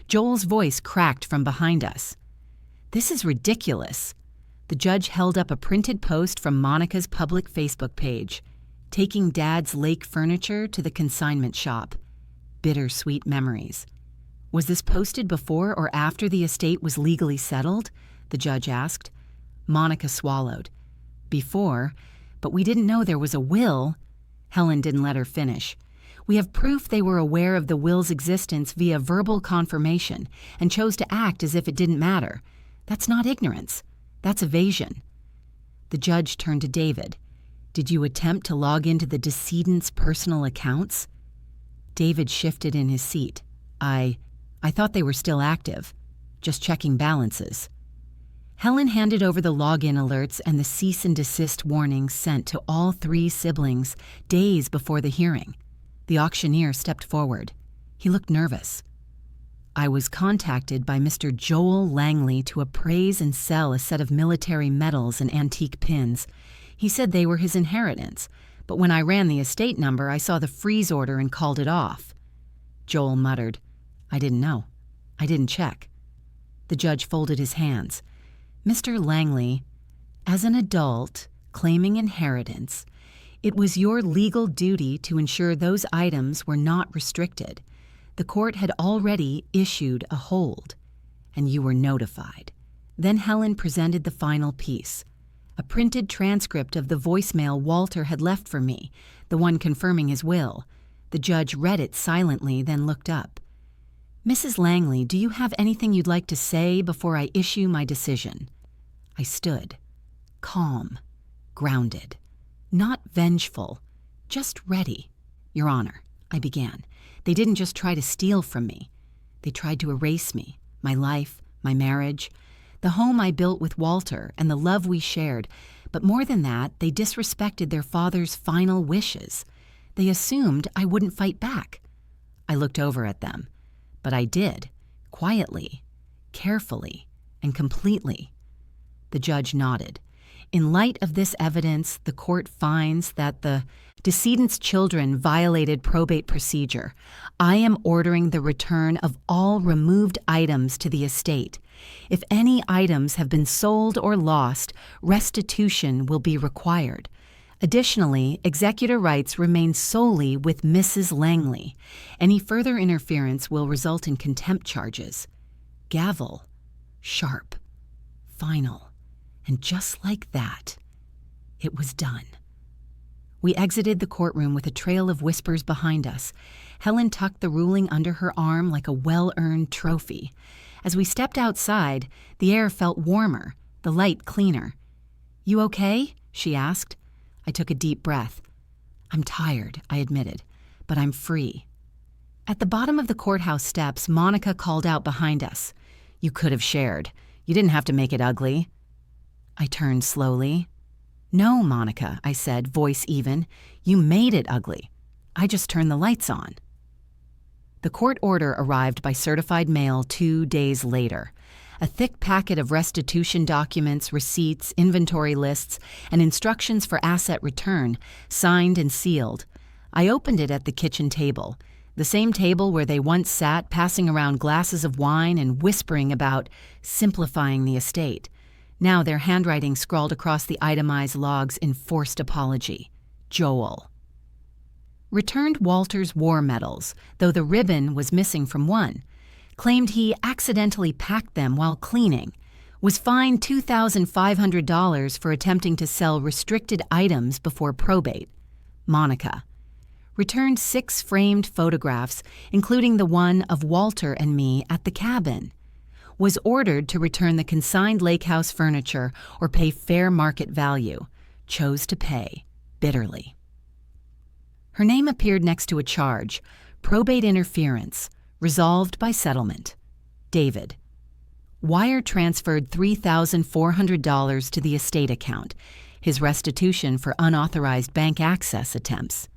Joel's voice cracked from behind us. "This is ridiculous." The judge held up a printed post from Monica's public Facebook page. "Taking Dad's lake furniture to the consignment shop." bittersweet memories. Was this posted before or after the estate was legally settled? The judge asked. Monica swallowed. Before, but we didn't know there was a will. Helen didn't let her finish. We have proof they were aware of the will's existence via verbal confirmation and chose to act as if it didn't matter. That's not ignorance. That's evasion. The judge turned to David. Did you attempt to log into the decedent's personal accounts? David shifted in his seat. I thought they were still active. Just checking balances. Helen handed over the login alerts and the cease and desist warnings sent to all 3 siblings days before the hearing. The auctioneer stepped forward. He looked nervous. I was contacted by Mr. Joel Langley to appraise and sell a set of military medals and antique pins. He said they were his inheritance, but when I ran the estate number, I saw the freeze order and called it off. Joel muttered, I didn't know. I didn't check. The judge folded his hands. Mr. Langley, as an adult claiming inheritance, it was your legal duty to ensure those items were not restricted. The court had already issued a hold, and you were notified. Then Helen presented the final piece, a printed transcript of the voicemail Walter had left for me, the one confirming his will. The judge read it silently, then looked up. Mrs. Langley, do you have anything you'd like to say before I issue my decision? I stood, calm, grounded, not vengeful, just ready. Your Honor, I began, they didn't just try to steal from me. They tried to erase me, my life, my marriage, the home I built with Walter, and the love we shared. But more than that, they disrespected their father's final wishes. They assumed I wouldn't fight back. I looked over at them. But I did, quietly, carefully, and completely. The judge nodded. In light of this evidence, the court finds that the decedent's children violated probate procedure. I am ordering the return of all removed items to the estate. If any items have been sold or lost, restitution will be required. Additionally, executor rights remain solely with Mrs. Langley. Any further interference will result in contempt charges. Gavel, sharp, final, and just like that, it was done. We exited the courtroom with a trail of whispers behind us. Helen tucked the ruling under her arm like a well-earned trophy. As we stepped outside, the air felt warmer, the light cleaner. You okay? She asked. I took a deep breath. I'm tired, I admitted, but I'm free. At the bottom of the courthouse steps, Monica called out behind us. You could have shared. You didn't have to make it ugly. I turned slowly. No, Monica, I said, voice even. You made it ugly. I just turned the lights on. The court order arrived by certified mail 2 days later. A thick packet of restitution documents, receipts, inventory lists, and instructions for asset return, signed and sealed. I opened it at the kitchen table, the same table where they once sat passing around glasses of wine and whispering about simplifying the estate. Now their handwriting scrawled across the itemized logs in forced apology. Joel. Returned Walter's war medals, though the ribbon was missing from one. Claimed he accidentally packed them while cleaning. Was fined $2,500 for attempting to sell restricted items before probate. Monica. Returned 6 framed photographs, including the one of Walter and me at the cabin. Was ordered to return the consigned lake house furniture or pay fair market value. Chose to pay, bitterly. Her name appeared next to a charge, probate interference, resolved by settlement. David. Wire transferred $3,400 to the estate account, his restitution for unauthorized bank access attempts.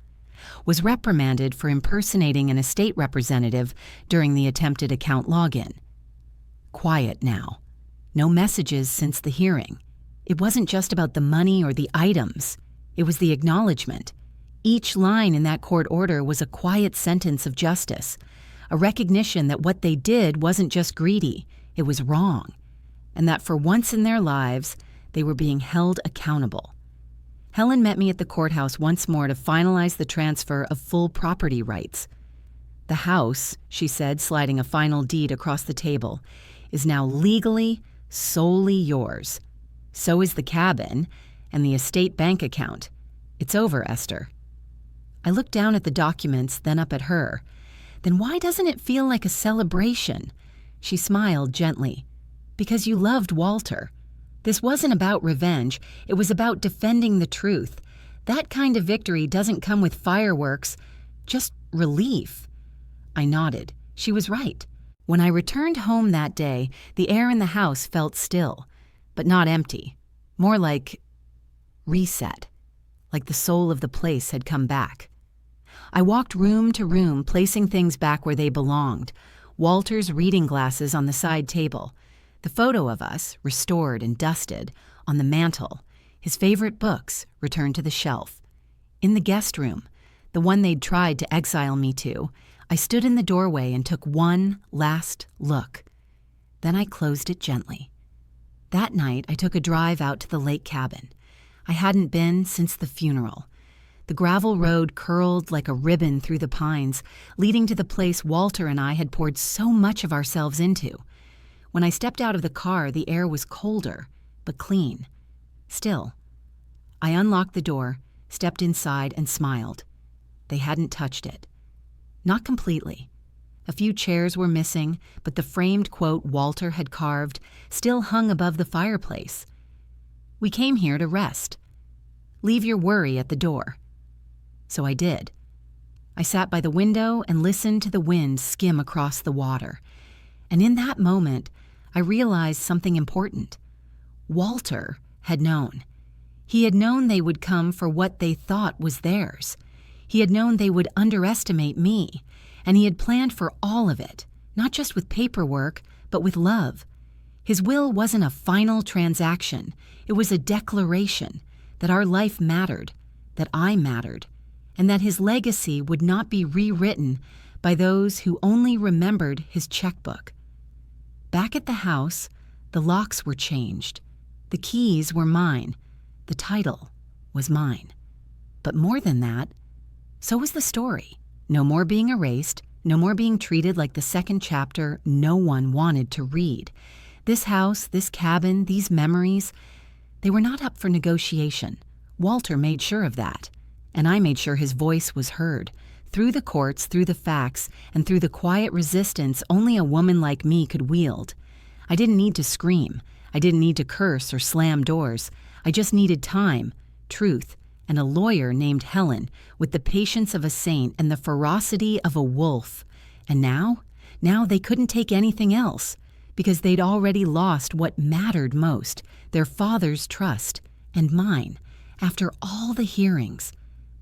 Was reprimanded for impersonating an estate representative during the attempted account login. Quiet now. No messages since the hearing. It wasn't just about the money or the items. It was the acknowledgement. Each line in that court order was a quiet sentence of justice, a recognition that what they did wasn't just greedy, it was wrong, and that for once in their lives, they were being held accountable. Helen met me at the courthouse once more to finalize the transfer of full property rights. The house, she said, sliding a final deed across the table, is now legally, solely yours. So is the cabin and the estate bank account. It's over, Esther. I looked down at the documents, then up at her. Then why doesn't it feel like a celebration? She smiled gently. Because you loved Walter. This wasn't about revenge. It was about defending the truth. That kind of victory doesn't come with fireworks, just relief. I nodded. She was right. When I returned home that day, the air in the house felt still, but not empty. More like reset, like the soul of the place had come back. I walked room to room, placing things back where they belonged. Walter's reading glasses on the side table, the photo of us, restored and dusted, on the mantel, his favorite books returned to the shelf. In the guest room, the one they'd tried to exile me to, I stood in the doorway and took one last look. Then I closed it gently. That night, I took a drive out to the lake cabin. I hadn't been since the funeral. The gravel road curled like a ribbon through the pines, leading to the place Walter and I had poured so much of ourselves into. When I stepped out of the car, the air was colder, but clean. Still. I unlocked the door, stepped inside, and smiled. They hadn't touched it. Not completely. A few chairs were missing, but the framed quote Walter had carved still hung above the fireplace. We came here to rest. Leave your worry at the door. So I did. I sat by the window and listened to the wind skim across the water. And in that moment, I realized something important. Walter had known. He had known they would come for what they thought was theirs. He had known they would underestimate me, and he had planned for all of it, not just with paperwork, but with love. His will wasn't a final transaction. It was a declaration that our life mattered, that I mattered, and that his legacy would not be rewritten by those who only remembered his checkbook. Back at the house, the locks were changed. The keys were mine. The title was mine. But more than that, so was the story. No more being erased, no more being treated like the second chapter no one wanted to read. This house, this cabin, these memories, they were not up for negotiation. Walter made sure of that. And I made sure his voice was heard, through the courts, through the facts, and through the quiet resistance only a woman like me could wield. I didn't need to scream. I didn't need to curse or slam doors. I just needed time, truth, and a lawyer named Helen with the patience of a saint and the ferocity of a wolf. And now they couldn't take anything else, because they'd already lost what mattered most, their father's trust, and mine, after all the hearings.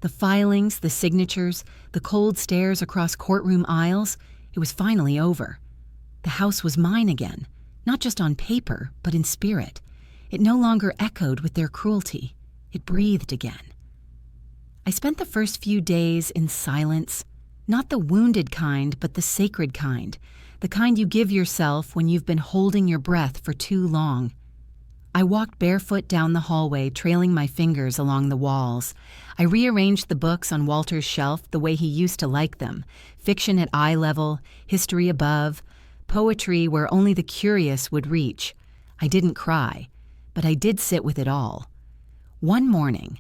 The filings, the signatures, the cold stares across courtroom aisles, it was finally over. The house was mine again, not just on paper, but in spirit. It no longer echoed with their cruelty. It breathed again. I spent the first few days in silence, not the wounded kind, but the sacred kind, the kind you give yourself when you've been holding your breath for too long. I walked barefoot down the hallway, trailing my fingers along the walls. I rearranged the books on Walter's shelf the way he used to like them, fiction at eye level, history above, poetry where only the curious would reach. I didn't cry, but I did sit with it all. One morning,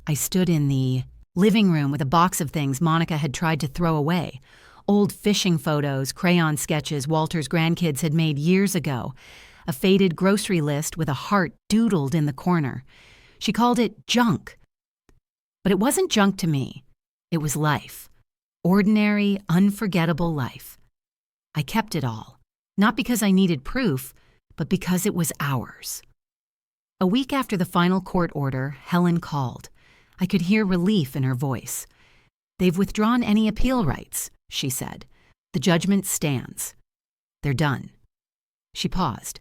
I stood in the living room with a box of things Monica had tried to throw away. Old fishing photos, crayon sketches Walter's grandkids had made years ago. A faded grocery list with a heart doodled in the corner. She called it junk. But it wasn't junk to me. It was life. Ordinary, unforgettable life. I kept it all, not because I needed proof, but because it was ours. A week after the final court order, Helen called. I could hear relief in her voice. "They've withdrawn any appeal rights," she said. "The judgment stands. They're done." She paused.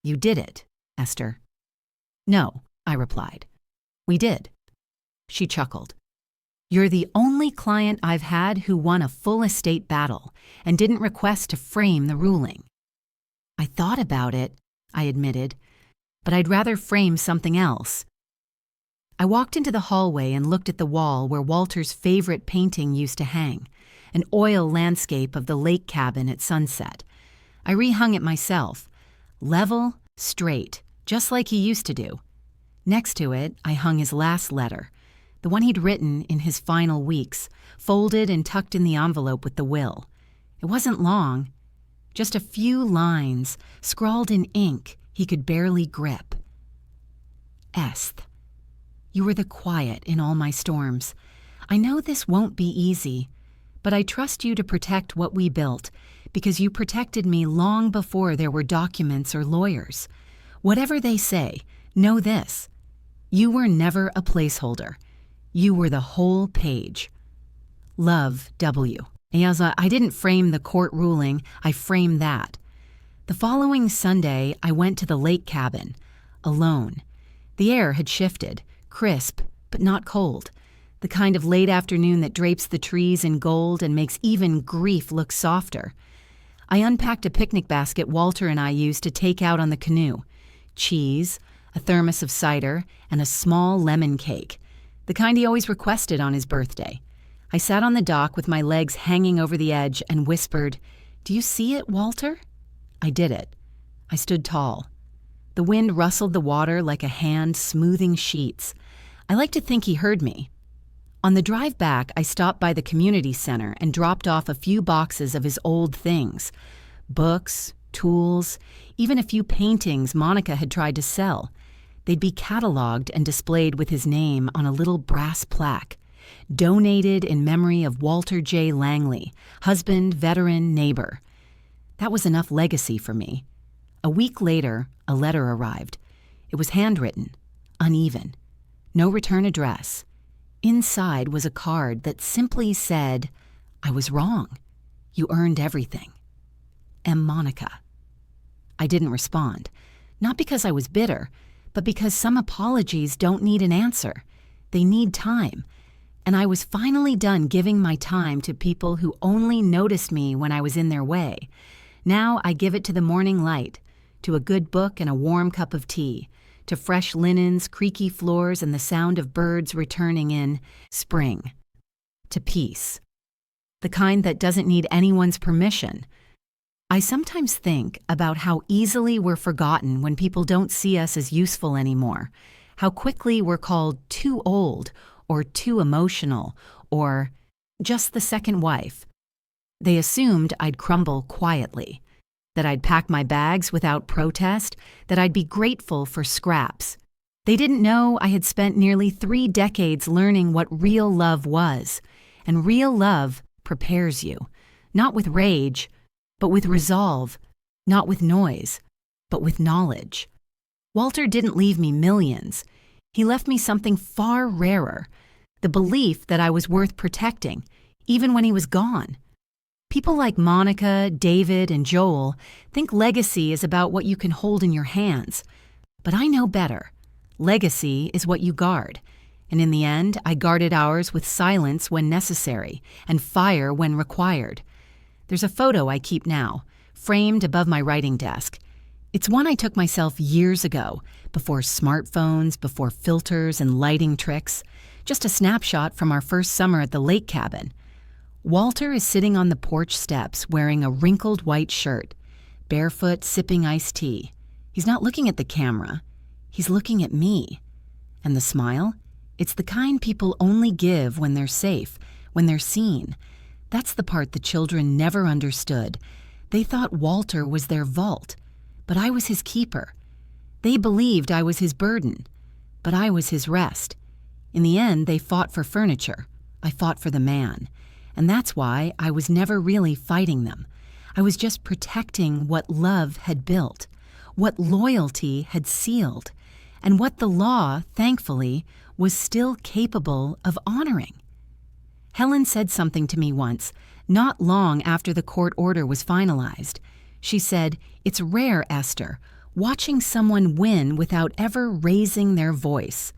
"You did it, Esther." "No," I replied. "We did." She chuckled. "You're the only client I've had who won a full estate battle and didn't request to frame the ruling." "I thought about it," I admitted, "but I'd rather frame something else." I walked into the hallway and looked at the wall where Walter's favorite painting used to hang. an oil landscape of the lake cabin at sunset. I rehung it myself, level, straight, just like he used to do. Next to it, I hung his last letter, the one he'd written in his final weeks, folded and tucked in the envelope with the will. It wasn't long, just a few lines, scrawled in ink he could barely grip. Esth, you were the quiet in all my storms. I know this won't be easy, but I trust you to protect what we built, because you protected me long before there were documents or lawyers. Whatever they say, know this. You were never a placeholder. You were the whole page. Love, W. I didn't frame the court ruling, I framed that. The following Sunday, I went to the lake cabin, alone. The air had shifted, crisp, but not cold. The kind of late afternoon that drapes the trees in gold and makes even grief look softer. I unpacked a picnic basket Walter and I used to take out on the canoe. Cheese, a thermos of cider, and a small lemon cake, the kind he always requested on his birthday. I sat on the dock with my legs hanging over the edge and whispered, "Do you see it, Walter?" I did it. I stood tall. The wind rustled the water like a hand smoothing sheets. I like to think he heard me. On the drive back, I stopped by the community center and dropped off a few boxes of his old things. Books, tools, even a few paintings Monica had tried to sell. They'd be cataloged and displayed with his name on a little brass plaque. Donated in memory of Walter J. Langley, husband, veteran, neighbor. That was enough legacy for me. A week later, a letter arrived. It was handwritten, uneven. No return address. Inside was a card that simply said, "I was wrong. You earned everything. M. Monica." I didn't respond, not because I was bitter, but because some apologies don't need an answer. They need time. And I was finally done giving my time to people who only noticed me when I was in their way. Now I give it to the morning light, to a good book and a warm cup of tea, to fresh linens, creaky floors, and the sound of birds returning in spring. To peace. The kind that doesn't need anyone's permission. I sometimes think about how easily we're forgotten when people don't see us as useful anymore, how quickly we're called too old, or too emotional, or just the second wife. They assumed I'd crumble quietly, that I'd pack my bags without protest, that I'd be grateful for scraps. They didn't know I had spent nearly 3 decades learning what real love was, and real love prepares you, not with rage, but with resolve, not with noise, but with knowledge. Walter didn't leave me millions. He left me something far rarer, the belief that I was worth protecting, even when he was gone. People like Monica, David, and Joel think legacy is about what you can hold in your hands. But I know better. Legacy is what you guard. And in the end, I guarded ours with silence when necessary and fire when required. There's a photo I keep now, framed above my writing desk. It's one I took myself years ago, before smartphones, before filters and lighting tricks. Just a snapshot from our first summer at the lake cabin. Walter is sitting on the porch steps wearing a wrinkled white shirt, barefoot, sipping iced tea. He's not looking at the camera. He's looking at me. And the smile? It's the kind people only give when they're safe, when they're seen. That's the part the children never understood. They thought Walter was their vault, but I was his keeper. They believed I was his burden, but I was his rest. In the end, they fought for furniture. I fought for the man. And that's why I was never really fighting them. I was just protecting what love had built, what loyalty had sealed, and what the law, thankfully, was still capable of honoring. Helen said something to me once, not long after the court order was finalized. She said, "It's rare, Esther, watching someone win without ever raising their voice."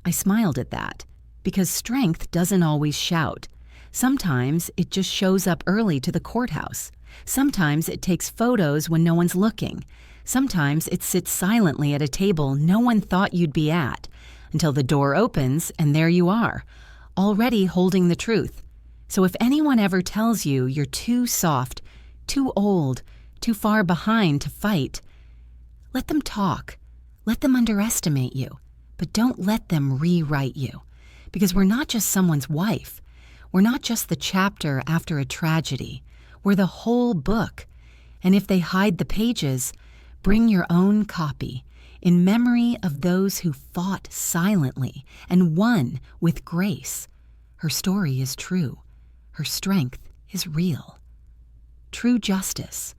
I smiled at that, because strength doesn't always shout. Sometimes it just shows up early to the courthouse. Sometimes it takes photos when no one's looking. Sometimes it sits silently at a table no one thought you'd be at, until the door opens and there you are, already holding the truth. So if anyone ever tells you you're too soft, too old, too far behind to fight, let them talk. Let them underestimate you, but don't let them rewrite you. Because we're not just someone's wife. We're not just the chapter after a tragedy. We're the whole book. And if they hide the pages, bring your own copy in memory of those who fought silently and won with grace. Her story is true. Her strength is real. True justice